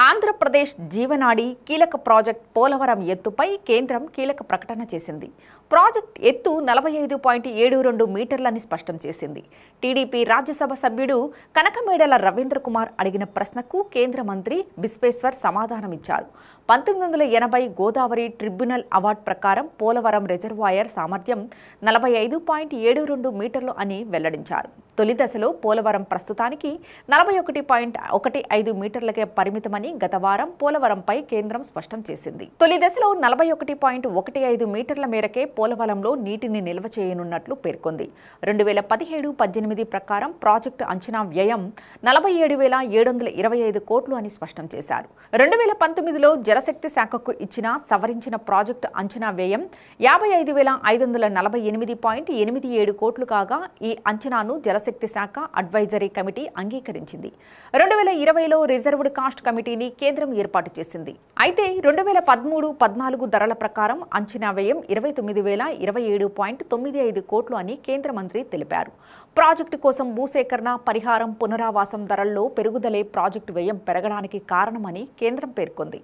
ఆంధ్రప్రదేశ్ జీవనాడి కీలక ప్రాజెక్ట్ పోలవరం ఎత్తుపై కేంద్రం కీలక ప్రకటన చేసింది. ప్రాజెక్ట్ ఎత్తు 45.72 మీటర్లని స్పష్టం చేసింది. టీడీపీ రాజ్యసభ సభ్యుడు కనకమేడల రవీంద్ర కుమార్ అడిగిన ప్రశ్నకు కేంద్ర మంత్రి బిస్వేశ్వర్ సమాధానమిచ్చారు. 1980 గోదావరి ట్రిబ్యునల్ అవార్డు ప్రకారం పోలవరం రిజర్వాయర్ సామర్థ్యం 45.72 మీటర్లు అని వెల్లడించారు. తొలి దశలో పోలవరం ప్రస్తుతానికి 41.15 మీటర్లకే పరిమితమని గత వారం పోలవరంపై కేంద్రం స్పష్టం చేసింది. తొలి దశలో 41.15 మీటర్ల మేరకే పోలవరంలో నీటిని నిల్వ చేయనున్నట్లు పేర్కొంది. 2017-18 ప్రకారం ప్రాజెక్టు అంచనా వ్యయం 47,725 కోట్లు అని స్పష్టం చేశారు. 2019లో జలశక్తి శాఖకు ఇచ్చిన సవరించిన ప్రాజెక్టు అంచనా వ్యయం 55,548.87 కోట్లు కాగా ఈ అంచనాను జలశక్తి శాఖ అడ్వైజరీ కమిటీ అంగీకరించింది. 2020లో రిజర్వ్డ్ కాస్ట్ కమిటీని కేంద్రం ఏర్పాటు చేసింది. అయితే 2013-14 ధరల ప్రకారం అంచనా వ్యయం 29,027.95 కోట్లు అని కేంద్ర మంత్రి తెలిపారు. ప్రాజెక్టు కోసం భూసేకరణ, పరిహారం, పునరావాసం ధరల్లో పెరుగుదలే ప్రాజెక్టు వ్యయం పెరగడానికి కారణమని కేంద్రం పేర్కొంది.